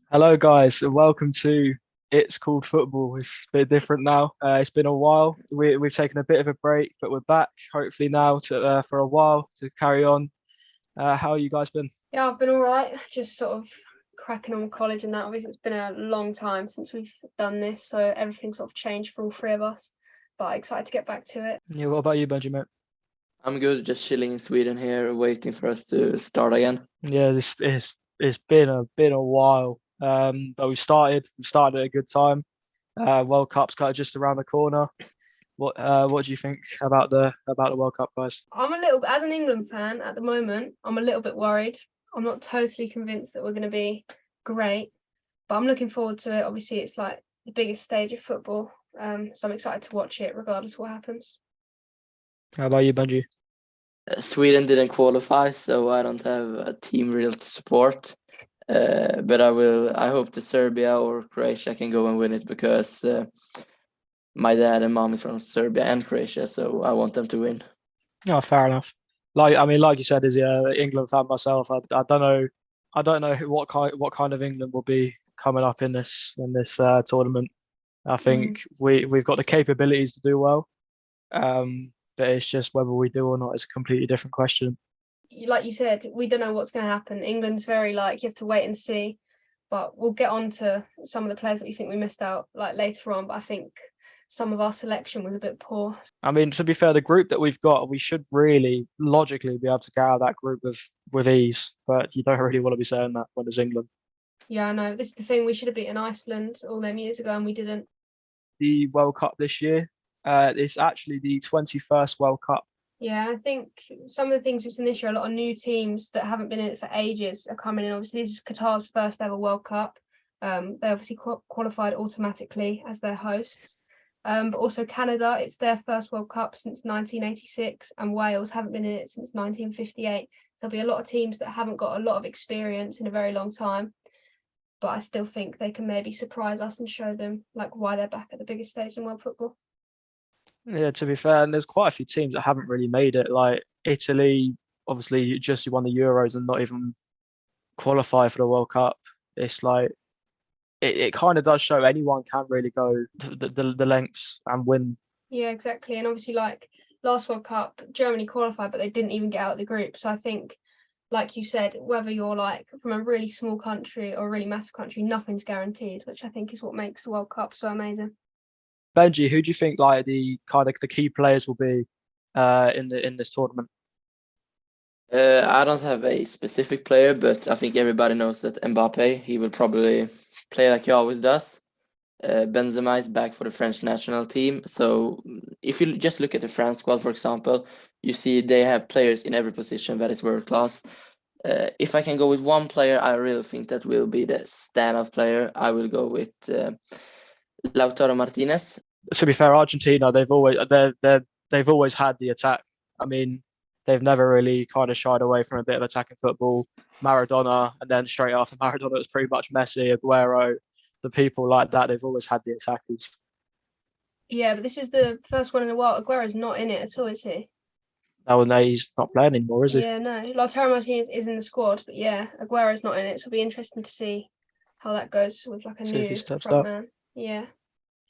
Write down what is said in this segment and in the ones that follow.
Hello, guys, and welcome to It's Called Football. It's a bit different now. It's been a while. We've taken a bit of a break, but we're back. Hopefully now to for a while to carry on. How you guys been? Yeah, I've been all right. Just sort of cracking on with college and that. Obviously, it's been a long time since we've done this, so everything sort of changed for all three of us. But excited to get back to it. Yeah, what about you, Benjamin? I'm good, just chilling in Sweden here, waiting for us to start again. Yeah, this it's been a while. But we started at a good time. World Cup's kind of just around the corner. What do you think about the World Cup, guys? I'm a little, as an England fan at the moment, I'm a little bit worried. I'm not totally convinced that we're going to be great, but I'm looking forward to it. Obviously, it's like the biggest stage of football, so I'm excited to watch it regardless of what happens. How about you, Benji? Sweden didn't qualify, so I don't have a team real to support. But I hope the Serbia or Croatia can go and win it because my dad and mom is from Serbia and Croatia, so I want them to win. Oh, fair enough. Like you said, as an England fan myself, I don't know, what kind of England will be coming up in this tournament. I think we've got the capabilities to do well, but it's just whether we do or not is a completely different question. Like you said, we don't know what's going to happen. England's very like you have to wait and see, but we'll get on to some of the players that we think we missed out like later on. But I think some of our selection was a bit poor. I mean, to be fair, the group that we've got, we should really logically be able to get out of that group with ease. But you don't really want to be saying that when it's England. Yeah, I know. This is the thing. We should have beaten Iceland all them years ago, and we didn't. The World Cup this year, it's actually the 21st World Cup. Yeah, I think some of the things we've seen this year, a lot of new teams that haven't been in it for ages are coming in. Obviously, this is Qatar's first ever World Cup. They obviously qualified automatically as their hosts. But also Canada, it's their first World Cup since 1986, and Wales haven't been in it since 1958. So there'll be a lot of teams that haven't got a lot of experience in a very long time. But I still think they can maybe surprise us and show them like why they're back at the biggest stage in world football. Yeah, to be fair, and there's quite a few teams that haven't really made it. Like Italy, obviously, just won the Euros and not even qualify for the World Cup. It's like it kind of does show anyone can really go the lengths and win. Yeah, exactly. And obviously, like last World Cup, Germany qualified, but they didn't even get out of the group. So I think, like you said, whether you're like from a really small country or a really massive country, nothing's guaranteed, which I think is what makes the World Cup so amazing. Benji, who do you think like the kind of the key players will be in this tournament? I don't have a specific player, but I think everybody knows that Mbappe, he will probably play like he always does. Benzema is back for the French national team. So if you just look at the France squad, for example, you see they have players in every position that is world class. If I can go with one player, I really think that will be the standout player. I will go with Lautaro Martinez. To be fair, Argentina, they've always had the attack. I mean, they've never really kind of shied away from a bit of attacking football. Maradona, and then straight after Maradona, it was pretty much Messi, Aguero, the people like that. They've always had the attackers. Yeah, but this is the first one in a while. Aguero's not in it at all, is he? No, no, he's not playing anymore, is he? Yeah, no. Lautaro Martinez is in the squad, but yeah, Aguero's not in it. So it'll be interesting to see how that goes with like a See if he new steps front up. man. Yeah.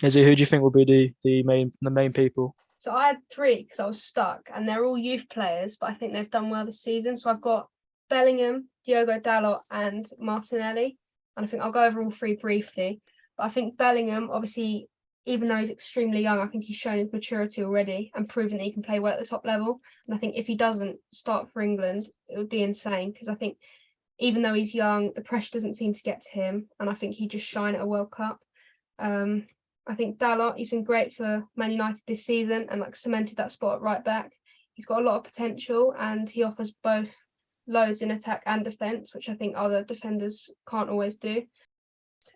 Is he? Who do you think will be the main people? So I had three because I was stuck, and they're all youth players, but I think they've done well this season. So I've got Bellingham, Diogo Dalot, and Martinelli. And I think I'll go over all three briefly. But I think Bellingham, obviously, even though he's extremely young, I think he's shown his maturity already and proven that he can play well at the top level. And I think if he doesn't start for England, it would be insane because I think even though he's young, the pressure doesn't seem to get to him. And I think he just shine at a World Cup. I think Dalot, he's been great for Man United this season and like cemented that spot at right back. He's got a lot of potential and he offers both loads in attack and defence, which I think other defenders can't always do.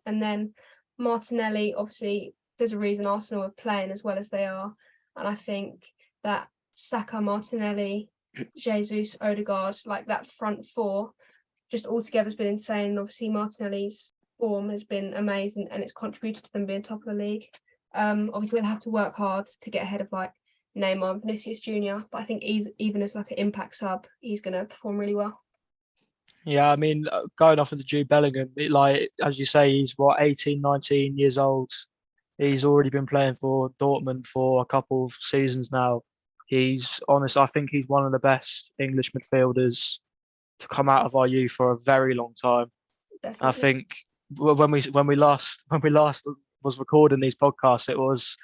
And then Martinelli, obviously, there's a reason Arsenal are playing as well as they are. And I think that Saka, Martinelli, Jesus, Odegaard, like that front four, just altogether has been insane. And obviously, Martinelli's form has been amazing and it's contributed to them being top of the league. Obviously, we'll have to work hard to get ahead of like Neymar and Vinicius Jr. But I think even as like an impact sub, he's going to perform really well. Yeah, I mean, going off into Jude Bellingham, like as you say, he's what 18, 19 years old. He's already been playing for Dortmund for a couple of seasons now. He's honest. I think he's one of the best English midfielders to come out of our youth for a very long time. I Definitely. think when we last was recording these podcasts, it was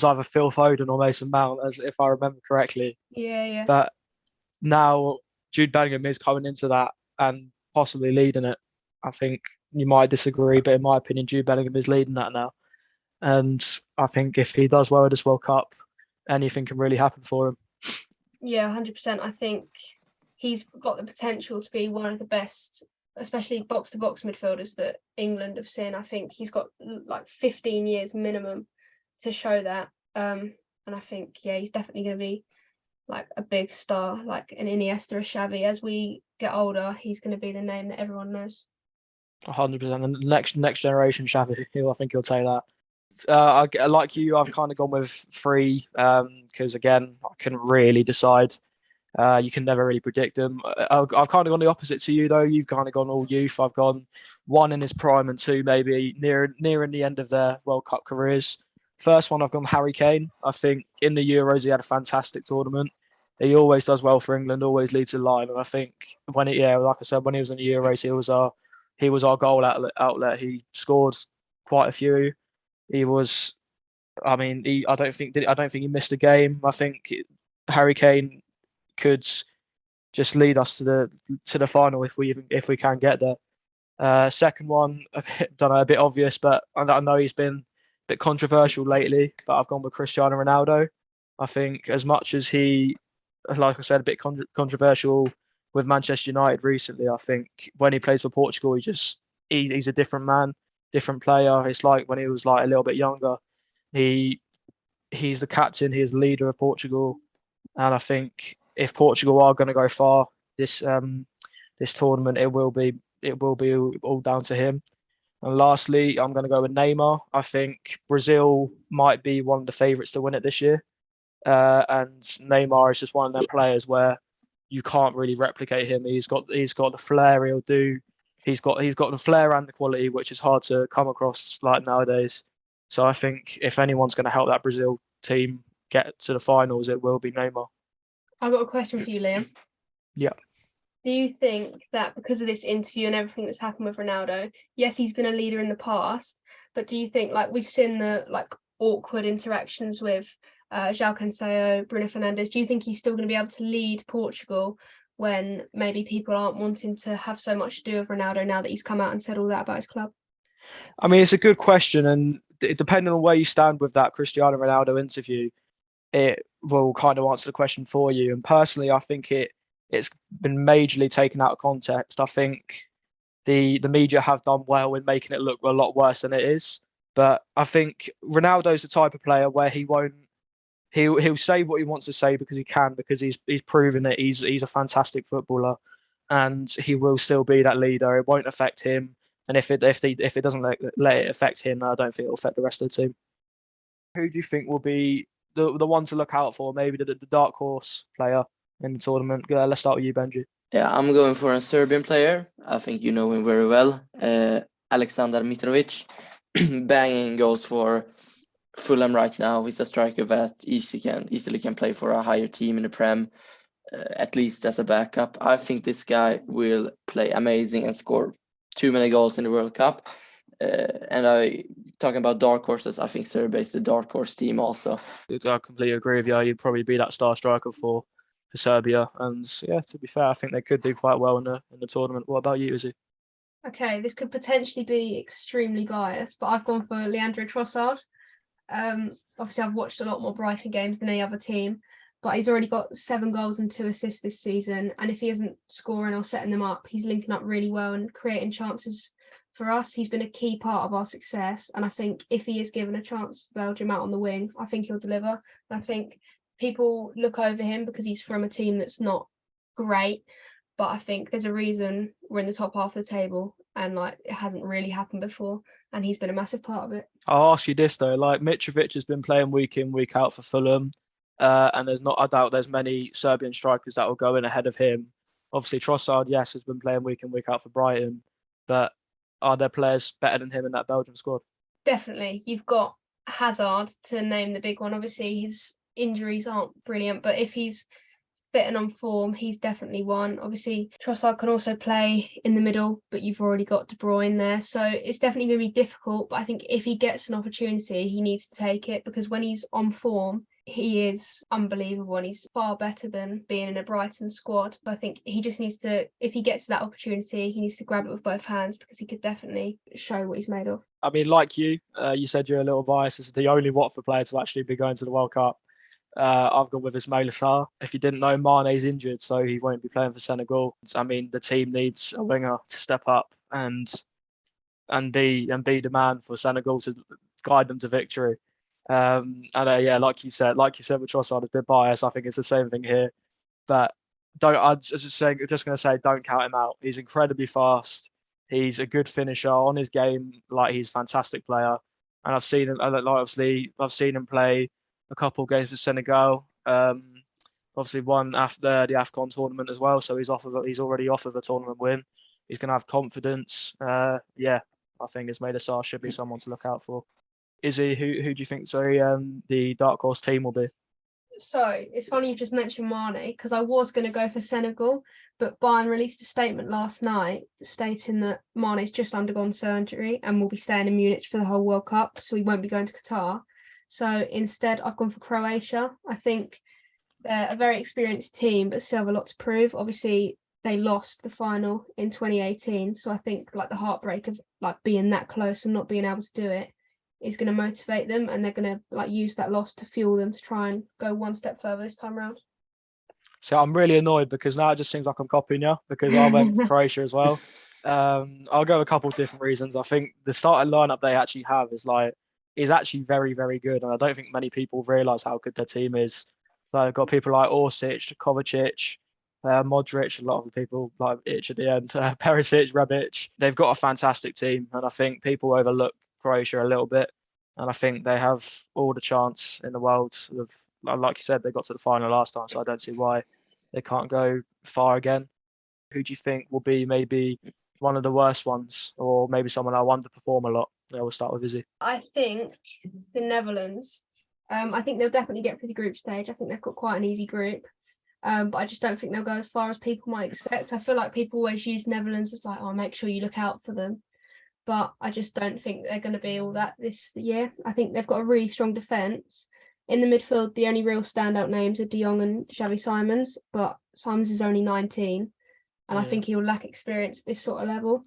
either Phil Foden or Mason Mount, as if I remember correctly. Yeah, yeah. But now Jude Bellingham is coming into that and possibly leading it. I think you might disagree, but in my opinion, Jude Bellingham is leading that now. And I think if he does well at this World Cup, anything can really happen for him. Yeah, 100%. I think he's got the potential to be one of the best, especially box-to-box midfielders that England have seen. I think he's got like 15 years minimum to show that. And I think, yeah, he's definitely going to be like a big star, like an Iniesta or Xavi. As we get older, he's going to be the name that everyone knows. 100%. And next generation Xavi, I think he'll take that. Like you, I've kind of gone with three because again, I couldn't really decide. You can never really predict them. I've kind of gone the opposite to you though. You've kind of gone all youth. I've gone one in his prime and two maybe nearing the end of their World Cup careers. First one, I've gone Harry Kane. I think in the Euros he had a fantastic tournament. He always does well for England, always leads the line. And I think like I said, when he was in the Euros, he was our goal outlet. He scored quite a few. He was, I mean, I don't think he missed a game. I think Harry Kane could just lead us to the final if we can get there. Second one, a bit obvious, but I know he's been a bit controversial lately. But I've gone with Cristiano Ronaldo. I think as much as he, like I said, a bit controversial with Manchester United recently. I think when he plays for Portugal, he's a different man, different player. It's like when he was like a little bit younger. He he's the captain. He is the leader of Portugal, and I think if Portugal are going to go far this tournament, it will be all down to him. And lastly, I'm going to go with Neymar. I think Brazil might be one of the favourites to win it this year, and Neymar is just one of them players where you can't really replicate him. He's got the flair. He'll do. He's got the flair and the quality, which is hard to come across like nowadays. So I think if anyone's going to help that Brazil team get to the finals, it will be Neymar. I've got a question for you, Liam. Yeah. Do you think that because of this interview and everything that's happened with Ronaldo, yes, he's been a leader in the past, but do you think like we've seen the like awkward interactions with João Cancelo, Bruno Fernandes, do you think he's still going to be able to lead Portugal when maybe people aren't wanting to have so much to do with Ronaldo now that he's come out and said all that about his club? I mean, it's a good question, and depending on where you stand with that Cristiano Ronaldo interview, it will kind of answer the question for you. And personally, I think it's been majorly taken out of context. I think the media have done well in making it look a lot worse than it is. But I think Ronaldo's the type of player where he'll say what he wants to say because he can, because he's proven it. He's a fantastic footballer, and he will still be that leader. It won't affect him, and if it doesn't let it affect him, I don't think it'll affect the rest of the team. Who do you think will be the one to look out for? Maybe the dark horse player in the tournament. Let's start with you, Benji. Yeah, I'm going for a Serbian player. I think you know him very well. Aleksandar Mitrovic, banging goals for Fulham right now. He's a striker that easily can play for a higher team in the Prem, at least as a backup. I think this guy will play amazing and score too many goals in the World Cup. And talking about dark horses, I think Serbia is the dark horse team also. I completely agree with you. You'd probably be that star striker for Serbia, and yeah, to be fair, I think they could do quite well in the tournament. What about you, Izzy? Okay, this could potentially be extremely biased, but I've gone for Leandro Trossard. Obviously, I've watched a lot more Brighton games than any other team, but he's already got 7 goals and 2 assists this season. And if he isn't scoring or setting them up, he's linking up really well and creating chances for us. He's been a key part of our success. And I think if he is given a chance for Belgium out on the wing, I think he'll deliver. And I think people look over him because he's from a team that's not great. But I think there's a reason we're in the top half of the table, and like it hasn't really happened before, and he's been a massive part of it. I'll ask you this though: like Mitrovic has been playing week in, week out for Fulham, and I doubt there's many Serbian strikers that will go in ahead of him. Obviously, Trossard, yes, has been playing week in, week out for Brighton, but are there players better than him in that Belgium squad? Definitely. You've got Hazard to name the big one. Obviously, his injuries aren't brilliant, but if he's fit and on form, he's definitely one. Obviously, Trossard can also play in the middle, but you've already got De Bruyne there. So it's definitely going to be difficult. But I think if he gets an opportunity, he needs to take it, because when he's on form, he is unbelievable and he's far better than being in a Brighton squad. I think he just needs to, if he gets that opportunity, he needs to grab it with both hands, because he could definitely show what he's made of. I mean, like you said you're a little biased. This is the only Watford player to actually be going to the World Cup. I've gone with Ismail Sarr. If you didn't know, Mane's injured, so he won't be playing for Senegal. I mean, the team needs a winger to step up and be the man for Senegal to guide them to victory. Yeah, like you said with Trossard, a bit biased. I think it's the same thing here. But I'm just going to say, don't count him out. He's incredibly fast. He's a good finisher on his game. Like, he's a fantastic player. And I've seen him, I've seen him play a couple of games for Senegal. Obviously one after the AFCON tournament as well. So he's already off of a tournament win. He's going to have confidence. Yeah, I think Ismaila Sarr should be someone to look out for. Izzy, who do you think, the dark horse team will be? So it's funny you just mentioned Mane, because I was going to go for Senegal, but Bayern released a statement last night stating that Mane's just undergone surgery and will be staying in Munich for the whole World Cup, so he won't be going to Qatar. So instead, I've gone for Croatia. I think they're a very experienced team, but still have a lot to prove. Obviously, they lost the final in 2018, so I think like the heartbreak of like being that close and not being able to do it is going to motivate them, and they're going to like use that loss to fuel them to try and go one step further this time around. So I'm really annoyed because now it just seems like I'm copying you, because I went for Croatia as well. I'll go a couple of different reasons. I think the starting lineup they actually have is actually very, very good, and I don't think many people realise how good their team is. So they've got people like Orsic, Kovacic, Modric, a lot of people like Itch at the end, Perisic, Rebic. They've got a fantastic team, and I think people overlook Croatia a little bit, and I think they have all the chance in the world of, like you said, they got to the final last time, so I don't see why they can't go far again. Who do you think will be maybe one of the worst ones, or maybe someone that'll underperform a lot? Yeah, we'll start with Izzy. I think the Netherlands. I think they'll definitely get through the group stage. I think they've got quite an easy group. But I just don't think they'll go as far as people might expect. I feel like people always use Netherlands as like, oh, make sure you look out for them. But I just don't think they're going to be all that this year. I think they've got a really strong defence. In the midfield, the only real standout names are De Jong and Xavi Simons, but Simons is only 19, and I think he'll lack experience at this sort of level.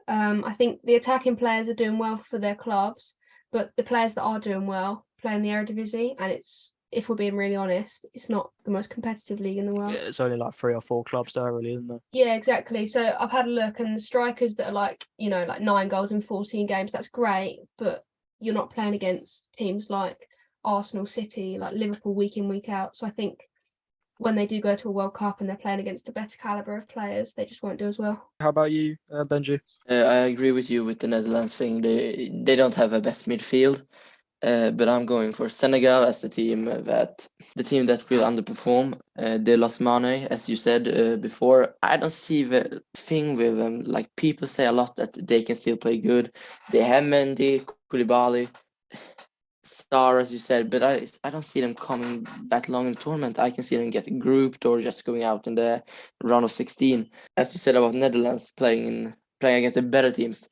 I think the attacking players are doing well for their clubs, but the players that are doing well play in the Eredivisie, and it's, if we're being really honest, it's not the most competitive league in the world. Yeah, it's only like 3 or 4 clubs there, really, isn't there? Yeah, exactly. So I've had a look, and the strikers that are like 9 goals in 14 games, that's great, but you're not playing against teams like Arsenal, City, like Liverpool week in, week out. So I think when they do go to a World Cup and they're playing against a better caliber of players, they just won't do as well. How about you, Benji? I agree with you with the Netherlands thing. They don't have a best midfield. But I'm going for Senegal as the team that will underperform. They lost Mane, as you said before. I don't see the thing with them. Like, people say a lot that they can still play good. They have Mendy, Koulibaly, Star, as you said, but I don't see them coming that long in the tournament. I can see them getting grouped or just going out in the round of 16. As you said about Netherlands playing against the better teams.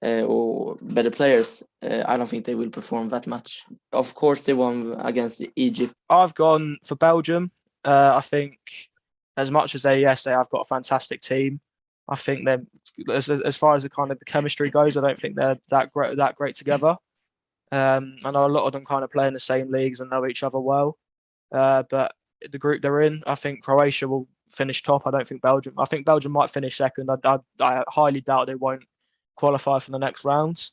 Or better players, I don't think they will perform that much. Of course, they won against Egypt. I've gone for Belgium. I think as much as they have got a fantastic team. I think they're, as far as the kind of the chemistry goes, I don't think they're that great together. I know a lot of them kind of play in the same leagues and know each other well. But the group they're in, I think Croatia will finish top. I think Belgium might finish second. I highly doubt they won't qualify for the next rounds,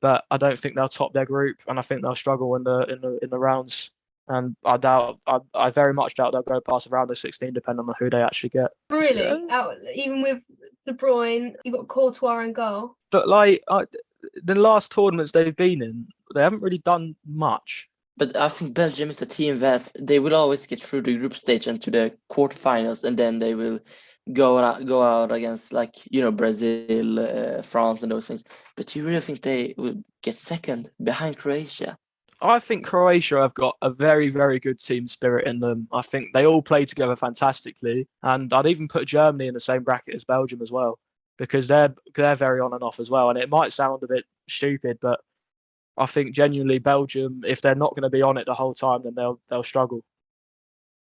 but I don't think they'll top their group, and I think they'll struggle in the rounds. And I very much doubt they'll go past the round of 16, depending on who they actually get. Really? Even with De Bruyne, you've got Courtois and goal. But like the last tournaments they've been in, they haven't really done much. But I think Belgium is a team that they will always get through the group stage and to the quarterfinals, and then they will go out against Brazil, France, and those things. But do you really think they will get second behind Croatia? I think Croatia have got a very, very good team spirit in them. I think they all play together fantastically, and I'd even put Germany in the same bracket as Belgium as well, because they're very on and off as well. And it might sound a bit stupid, but I think genuinely Belgium, if they're not going to be on it the whole time, then they'll struggle.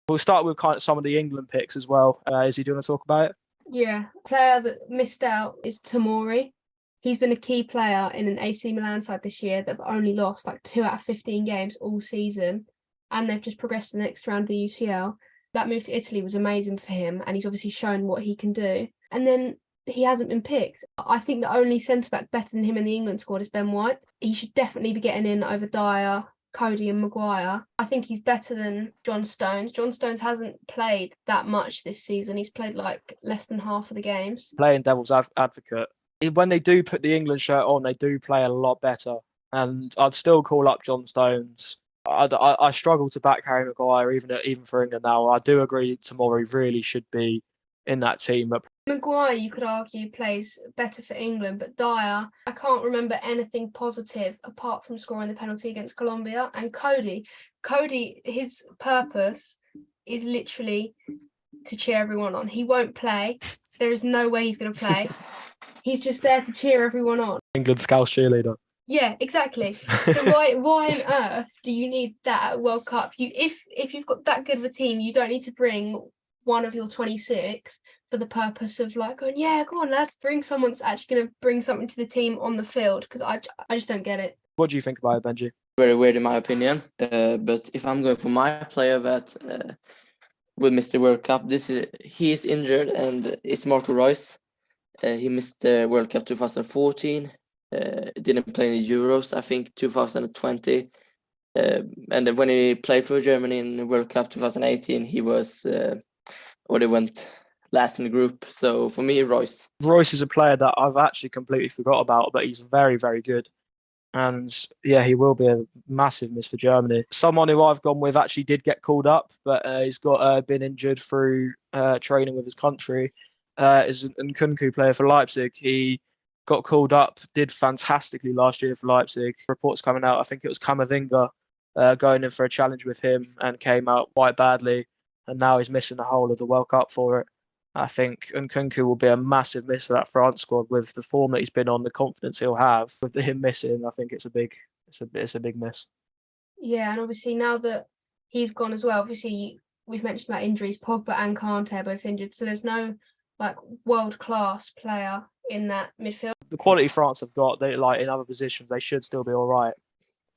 We'll start with kind of some of the England picks as well. Is he doing to talk about it? Yeah, player that missed out is Tomori. He's been a key player in an AC Milan side this year that have only lost like 2 out of 15 games all season, and they've just progressed to the next round of the UCL. That move to Italy was amazing for him, and he's obviously shown what he can do. And then he hasn't been picked. I think the only centre-back better than him in the England squad is Ben White. He should definitely be getting in over Dyer, Cody and Maguire. I think he's better than John Stones. John Stones hasn't played that much this season. He's played like less than half of the games. Playing devil's advocate, when they do put the England shirt on, they do play a lot better. And I'd still call up John Stones. I struggle to back Harry Maguire even for England now. I do agree Tomori really should be in that team. But Maguire, you could argue, plays better for England, but Dyer, I can't remember anything positive apart from scoring the penalty against Colombia. And Cody, his purpose is literally to cheer everyone on. He won't play. There is no way he's going to play. He's just there to cheer everyone on. England scout cheerleader. Yeah, exactly. So why on earth do you need that at World Cup? If you've got that good of a team, you don't need to bring one of your 26 for the purpose of like going, yeah, go on, lads, bring someone that's actually going to bring something to the team on the field, because I just don't get it. What do you think about it, Benji? Very weird in my opinion. But if I'm going for my player that will miss the World Cup, he is injured, and it's Marco Reus. He missed the World Cup 2014. Didn't play in the Euros, I think 2020. And when he played for Germany in the World Cup 2018, he was they went last in the group. So for me, Reus. Reus is a player that I've actually completely forgot about, but he's very, very good. And yeah, he will be a massive miss for Germany. Someone who I've gone with actually did get called up, but he's been injured through training with his country. Is an Nkunku player for Leipzig. He got called up, did fantastically last year for Leipzig. Reports coming out, I think it was Camavinga going in for a challenge with him and came out quite badly. And now he's missing the whole of the World Cup for it. I think Nkunku will be a massive miss for that France squad with the form that he's been on, the confidence he'll have. With him missing, I think it's a big miss. Yeah, and obviously now that he's gone as well, obviously we've mentioned about injuries. Pogba and Kante are both injured, so there's no like world-class player in that midfield. The quality France have got, they like in other positions, they should still be all right.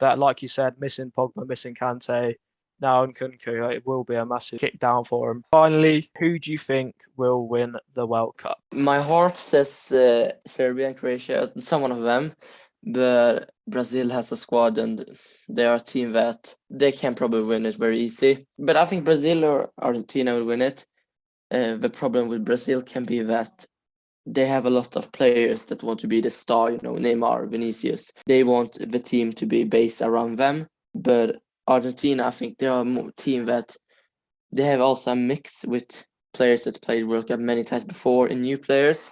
But like you said, missing Pogba, missing Kante, now Nkunku, it will be a massive kick down for him. Finally, who do you think will win the World Cup? My heart says Serbia and Croatia, someone of them. But Brazil has a squad, and they are a team that they can probably win it very easy. But I think Brazil or Argentina will win it. The problem with Brazil can be that they have a lot of players that want to be the star, Neymar, Vinicius. They want the team to be based around them. But Argentina, I think they are a team that they have also a mix with players that played World Cup many times before and new players.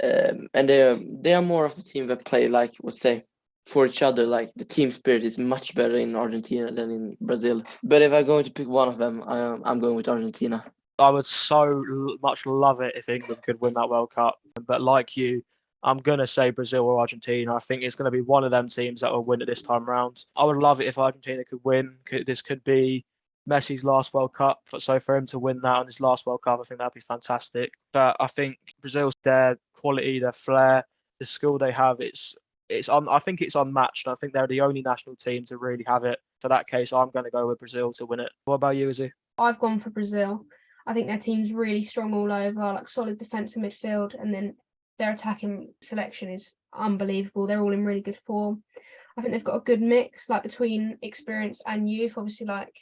And they are more of a team that play like, let's say, for each other. Like the team spirit is much better in Argentina than in Brazil. But if I'm going to pick one of them, I'm going with Argentina. I would so much love it if England could win that World Cup. But like you, I'm going to say Brazil or Argentina. I think it's going to be one of them teams that will win it this time around. I would love it if Argentina could win. This could be Messi's last World Cup. So for him to win that on his last World Cup, I think that'd be fantastic. But I think Brazil's, their quality, their flair, the skill they have, I think it's unmatched. I think they're the only national team to really have it. For that case, I'm going to go with Brazil to win it. What about you, Izzy? I've gone for Brazil. I think their team's really strong all over, like solid defence and midfield, and then their attacking selection is unbelievable. They're all in really good form. I think they've got a good mix, like between experience and youth. Obviously, like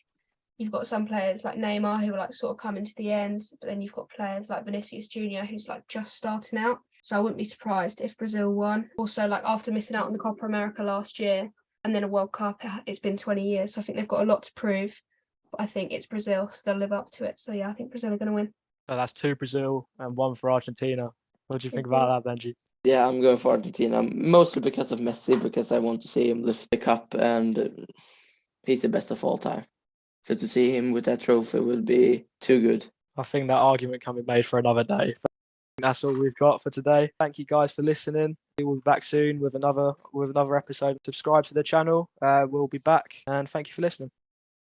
you've got some players like Neymar who are like sort of coming to the end, but then you've got players like Vinicius Junior who's like just starting out. So I wouldn't be surprised if Brazil won. Also, like after missing out on the Copa America last year, and then a World Cup. It's been 20 years, so I think they've got a lot to prove. But I think it's Brazil, so they'll live up to it. So yeah, I think Brazil are going to win. So that's 2 Brazil and 1 for Argentina. What do you think about that, Benji? Yeah, I'm going for Argentina, mostly because of Messi, because I want to see him lift the cup, and he's the best of all time. So to see him with that trophy will be too good. I think that argument can be made for another day. That's all we've got for today. Thank you guys for listening. We'll be back soon with another episode. Subscribe to the channel. We'll be back, and thank you for listening.